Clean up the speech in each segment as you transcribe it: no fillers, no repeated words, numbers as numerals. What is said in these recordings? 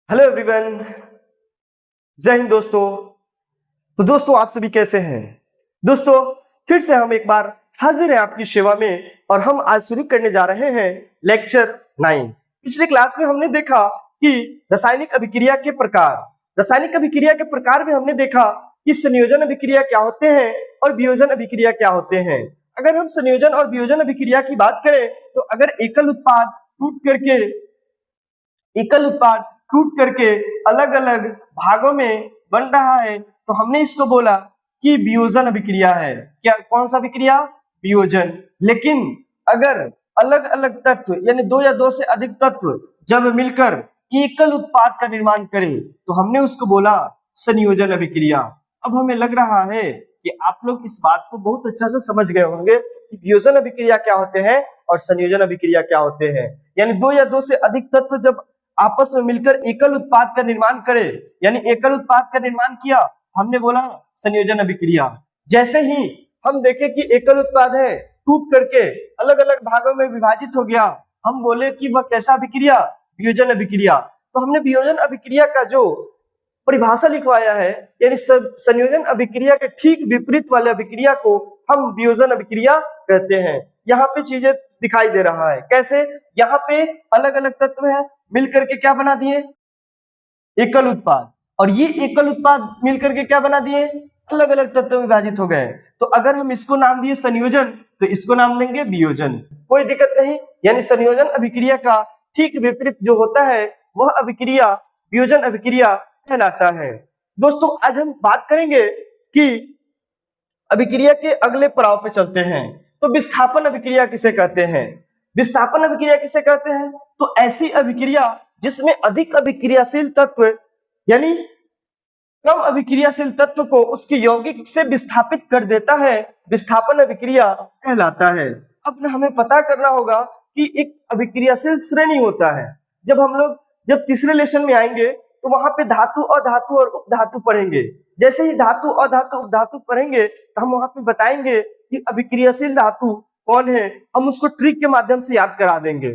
Hello everyone, जय हिंद दोस्तों। तो दोस्तों आप सभी कैसे हैं? दोस्तों फिर से हम एक बार हाजिर हैं आपकी सेवा में और हम आज शुरू करने जा रहे हैं लेक्चर 9। पिछले क्लास में हमने देखा कि रासायनिक अभिक्रिया के प्रकार में हमने देखा कि संयोजन अभिक्रिया क्या होते हैं और वियोजन अभिक्रिया क्या होते हैं। अगर हम संयोजन और वियोजन अभिक्रिया की बात करें तो अगर एकल उत्पाद टूट करके अलग अलग भागों में बन रहा है तो हमने इसको बोला कि वियोजन अभिक्रिया है। क्या कौन सा अभिक्रिया? वियोजन। लेकिन अगर अलग अलग तत्व यानी दो या दो से अधिक तत्व जब मिलकर एकल उत्पाद का निर्माण करें तो हमने उसको बोला संयोजन अभिक्रिया। अब हमें लग रहा है कि आप लोग इस बात को बहुत अच्छा से समझ गए होंगे कि वियोजन अभिक्रिया क्या होते हैं और संयोजन अभिक्रिया क्या होते हैं। यानी दो या दो से अधिक तत्व जब आपस में मिलकर एकल उत्पाद का निर्माण करे, यानी एकल उत्पाद का निर्माण किया, हमने बोला संयोजन अभिक्रिया। जैसे ही हम देखें कि एकल उत्पाद है टूट करके अलग अलग भागों में विभाजित हो गया, हम बोले कि वह कैसा अभिक्रिया? वियोजन अभिक्रिया। तो हमने वियोजन अभिक्रिया का जो परिभाषा लिखवाया है, यानी संयोजन अभिक्रिया के ठीक विपरीत वाले अभिक्रिया को हम वियोजन अभिक्रिया कहते हैं। यहाँ पे चीजें दिखाई दे रहा है कैसे? यहाँ पे अलग अलग तत्व है मिलकर के क्या बना दिए? एकल उत्पाद। और ये एकल उत्पाद मिलकर के क्या बना दिए? अलग अलग तत्व में विभाजित हो गए। तो अगर हम इसको नाम दिए संयोजन तो इसको नाम देंगे वियोजन, कोई दिक्कत नहीं। यानी संयोजन अभिक्रिया का ठीक विपरीत जो होता है वह अभिक्रिया वियोजन अभिक्रिया कहलाता है। दोस्तों आज हम बात करेंगे कि अभिक्रिया के अगले पड़ाव पे चलते हैं। तो विस्थापन अभिक्रिया किसे कहते हैं? विस्थापन अभिक्रिया किसे कहते हैं? तो ऐसी अभिक्रिया जिसमें अधिक अभिक्रियाशील तत्व यानी कम अभिक्रियाशील तत्व को उसके यौगिक से विस्थापित कर देता है, विस्थापन अभिक्रिया कहलाता है। अब हमें पता करना होगा कि एक अभिक्रियाशील श्रेणी होता है। जब तीसरे लेसन में आएंगे तो वहां पे धातु अधातु और उपधातु पढ़ेंगे। जैसे ही धातु अधातु उपधातु पढ़ेंगे तो हम वहां पे बताएंगे कि अभिक्रियाशील धातु कौन है, हम उसको ट्रिक के माध्यम से याद करा देंगे।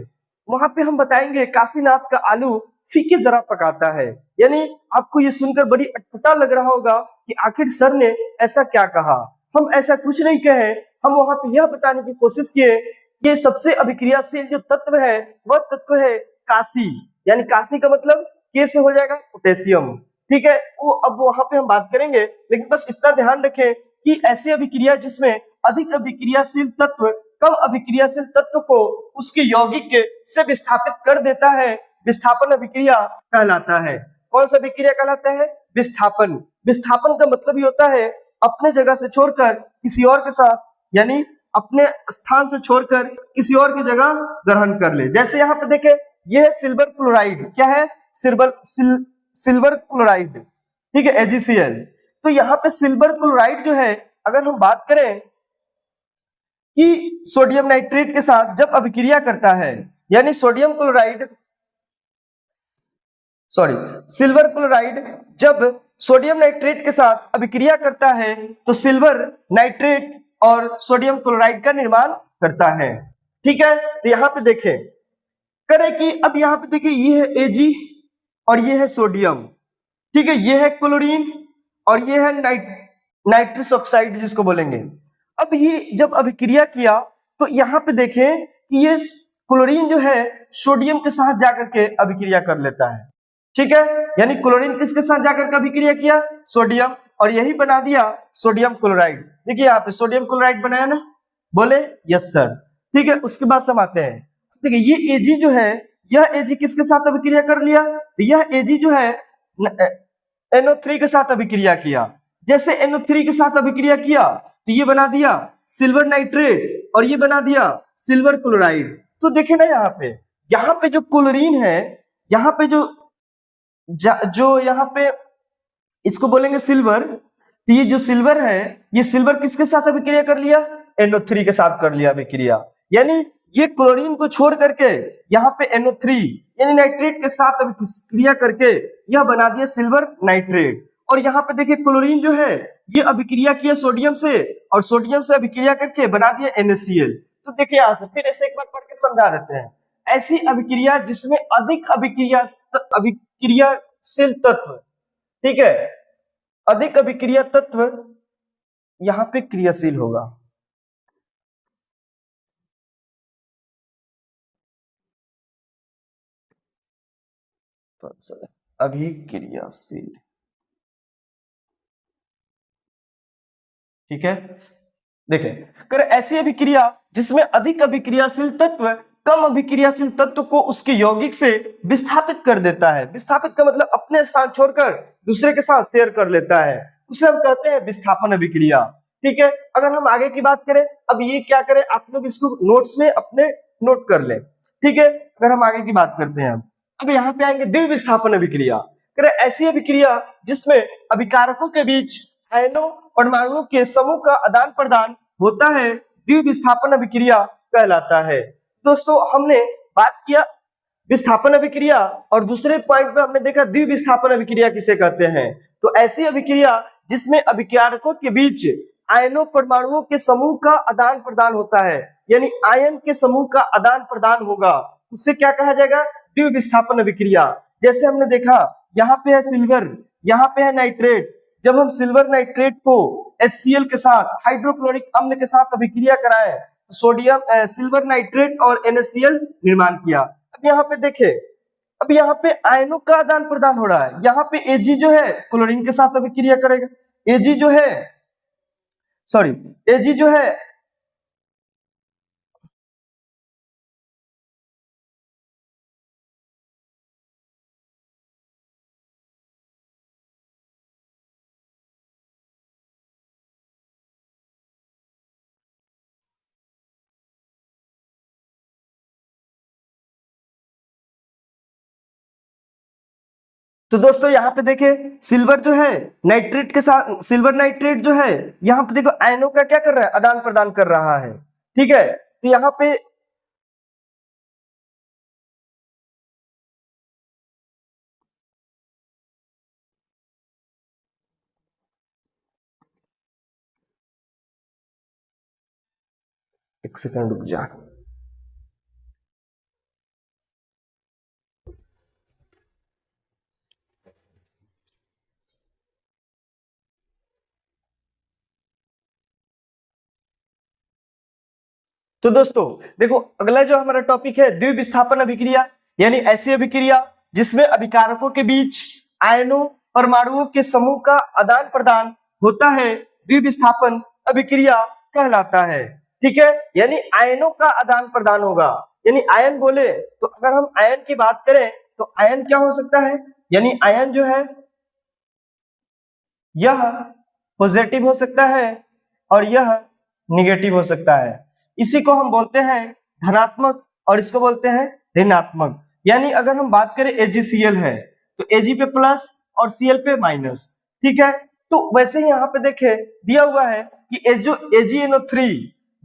वहां पे हम बताएंगे काशीनाथ का आलू फीके जरा पकाता है। यानी आपको ये सुनकर बड़ी अटपटा लग रहा होगा कि आखिर सर ने ऐसा क्या कहा। हम ऐसा कुछ नहीं कहे, हम वहां पे यह बताने की कोशिश किए कि सबसे अभिक्रियाशील जो तत्व है वह तत्व है काशी। यानी काशी का मतलब के से हो जाएगा पोटेशियम, ठीक है। वो अब वहां पे हम बात करेंगे, लेकिन बस इतना ध्यान रखें कि ऐसी अभिक्रिया जिसमें अधिक अभिक्रियाशील तत्व कम अभिक्रियाशील तत्व को उसके यौगिक से विस्थापित कर देता है, विस्थापन अभिक्रिया कहलाता है। कौन सा अभिक्रिया कहलाता है? विस्थापन। विस्थापन का मतलब ही होता है अपने जगह से छोड़कर किसी और के साथ, यानी अपने स्थान से छोड़कर किसी और की जगह ग्रहण कर ले। जैसे यहाँ पे देखें, यह है सिल्वर क्लोराइड। क्या है? सिल्वर क्लोराइड, ठीक है, AgCl। तो यहाँ पे सिल्वर क्लोराइड जो है, अगर हम बात करें कि सोडियम नाइट्रेट के साथ जब अभिक्रिया करता है, यानी सिल्वर क्लोराइड जब सोडियम नाइट्रेट के साथ अभिक्रिया करता है तो सिल्वर नाइट्रेट और सोडियम क्लोराइड का निर्माण करता है, ठीक है। तो यहाँ पे देखें करें कि अब यहाँ पे देखिए ये है Ag और ये है सोडियम, ठीक है, ये है क्लोरीन और ये है नाइट्रस ऑक्साइड जिसको बोलेंगे। अब ये जब अभिक्रिया किया तो यहाँ पे देखें कि ये क्लोरीन जो है सोडियम के साथ जाकर के अभिक्रिया कर लेता है, ठीक है। यानी क्लोरीन किसके साथ जाकर के अभिक्रिया किया? सोडियम, और यही बना दिया सोडियम क्लोराइड। देखिए यहाँ पे सोडियम क्लोराइड बनाया ना, बोले यस सर, ठीक है। उसके बाद हम आते हैं, देखिए ये Ag जो है, यह Ag किसके साथ अभिक्रिया कर लिया? तो यह Ag जो है NO3 के साथ अभिक्रिया किया। जैसे NO3 के साथ अभिक्रिया किया तो ये बना दिया सिल्वर नाइट्रेट और ये बना दिया सिल्वर क्लोराइड। तो देखे ना यहाँ पे जो क्लोरीन है, यहाँ पे जो यहाँ पे इसको बोलेंगे सिल्वर। तो ये जो सिल्वर है, ये सिल्वर किसके साथ अभिक्रिया कर लिया? NO3 के साथ कर लिया अभिक्रिया। यानी ये क्लोरीन को छोड़ करके यहाँ पे NO3 यानी नाइट्रेट के साथ अभिक्रिया करके यह बना दिया सिल्वर नाइट्रेट। और यहाँ पे देखिए क्लोरीन जो है ये अभिक्रिया किया सोडियम से और सोडियम से अभिक्रिया करके बना दिया NaCl। तो देखिए यहाँ से फिर ऐसे एक बार पढ़ के समझा देते हैं। ऐसी अभिक्रिया जिसमें अधिक अभिक्रियाशील तत्व, ठीक है, अधिक अभिक्रिया तत्व यहां पे क्रियाशील होगा। अभिक्रियाशील, ठीक है। देखें, अगर ऐसी अभिक्रिया जिसमें अधिक अभिक्रियाशील तत्व कम अभिक्रियाशील तत्व को उसके यौगिक से विस्थापित कर देता है, विस्थापित का मतलब अपने स्थान छोड़कर दूसरे के साथ शेयर कर लेता है, उसे हम कहते हैं विस्थापन अभिक्रिया, ठीक है। अगर हम आगे की बात करें, अब ये क्या करें, आप लोग इसको नोट्स में अपने नोट कर लें, ठीक है। अगर हम आगे की बात करते हैं, अब यहाँ पे आएंगे द्विविस्थापन अभिक्रिया। ऐसी अभिक्रिया जिसमें अभिकारकों के बीच आयनों परमाणुओं के समूह का आदान प्रदान होता है, द्विविस्थापन अभिक्रिया कहलाता है। दोस्तों, हमने बात किया विस्थापन अभिक्रिया और दूसरे पॉइंट पे हमने देखा द्विविस्थापन अभिक्रिया किसे कहते हैं। तो ऐसी अभिक्रिया जिसमें अभिकारकों के बीच आयनों परमाणुओं के समूह का आदान प्रदान होता है, यानी आयन के समूह का आदान प्रदान होगा, उससे क्या कहा जाएगा, द्विविस्थापन अभिक्रिया। जैसे हमने देखा यहाँ पे है सिल्वर, यहाँ पे है नाइट्रेट, जब हम सिल्वर नाइट्रेट को HCl के साथ हाइड्रोक्लोरिक अम्ल के साथ अभिक्रिया कराए, सोडियम सिल्वर नाइट्रेट और NaCl निर्माण किया। अब यहाँ पे देखें, अब यहाँ पे आयनों का आदान प्रदान हो रहा है, यहाँ पे Ag जो है क्लोरीन के साथ अभिक्रिया करेगा, Ag जो है तो दोस्तों यहाँ पे देखें, सिल्वर जो है नाइट्रेट के साथ, सिल्वर नाइट्रेट जो है यहाँ पे देखो आयनों का क्या कर रहा है, आदान प्रदान कर रहा है, ठीक है। तो यहाँ पे एक सेकंड रुक जा। तो दोस्तों देखो, अगला जो हमारा टॉपिक है द्विविस्थापन अभिक्रिया, यानी ऐसी अभिक्रिया जिसमें अभिकारकों के बीच आयनों परमाणुओं के समूह का आदान प्रदान होता है, द्विविस्थापन अभिक्रिया कहलाता है, ठीक है। यानी आयनों का आदान प्रदान होगा, यानी आयन बोले तो अगर हम आयन की बात करें तो आयन क्या हो सकता है, यानी आयन जो है यह पॉजिटिव हो सकता है और यह निगेटिव हो सकता है। इसी को हम बोलते हैं धनात्मक और इसको बोलते हैं ऋणात्मक। यानी अगर हम बात करें AgCl है तो Ag पे प्लस और Cl पे माइनस, ठीक है। तो वैसे ही यहाँ पे देखे दिया हुआ है कि AgNO3,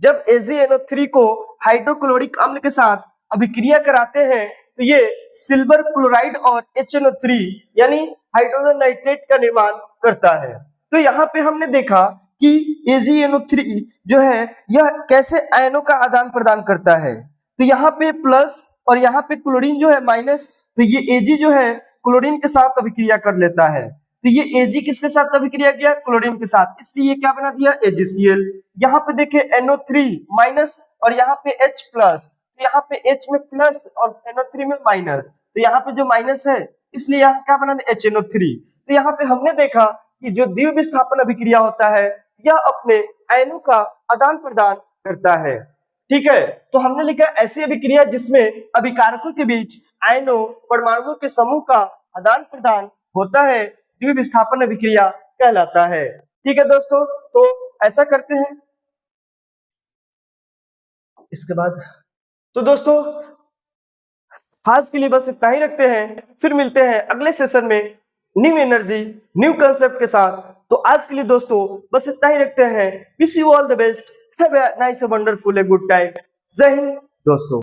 जब AgNO3 को हाइड्रोक्लोरिक अम्ल के साथ अभिक्रिया कराते हैं तो ये सिल्वर क्लोराइड और HNO3 यानी हाइड्रोजन नाइट्रेट का निर्माण करता है। तो यहाँ पे हमने देखा कि AgNO3 जो है यह कैसे आयनों का आदान प्रदान करता है। तो यहाँ पे प्लस और यहाँ पे क्लोरीन जो है माइनस, तो ये Ag जो है क्लोरीन के साथ अभिक्रिया कर लेता है। तो ये Ag किसके साथ अभिक्रिया किया, क्लोरीन के साथ, इसलिए क्या बना दिया AgCl। यहाँ पे देखे NO3 माइनस और यहाँ पे H प्लस, तो यहाँ पे H में प्लस और NO3 में माइनस, तो यहाँ पे जो माइनस है इसलिए यहाँ क्या बना दिया HNO3। तो यहाँ पे हमने देखा कि जो द्विविस्थापन अभिक्रिया होता है यह अपने आयनों का आदान प्रदान करता है, ठीक है। तो हमने लिखा ऐसी अभिक्रिया जिसमें अभिकारकों के बीच आयनों परमाणुओं के समूह का आदान प्रदान होता है, द्विविस्थापन अभिक्रिया कहलाता है, ठीक है दोस्तों। तो ऐसा करते हैं इसके बाद। तो दोस्तों आज के लिए बस इतना ही रखते हैं, फिर मिलते हैं अगले सेशन में न्यू एनर्जी न्यू कंसेप्ट के साथ। तो आज के लिए दोस्तों बस इतना ही रखते हैं। Wish you all the best, have a nice wonderful a good time. जय हिंद दोस्तों।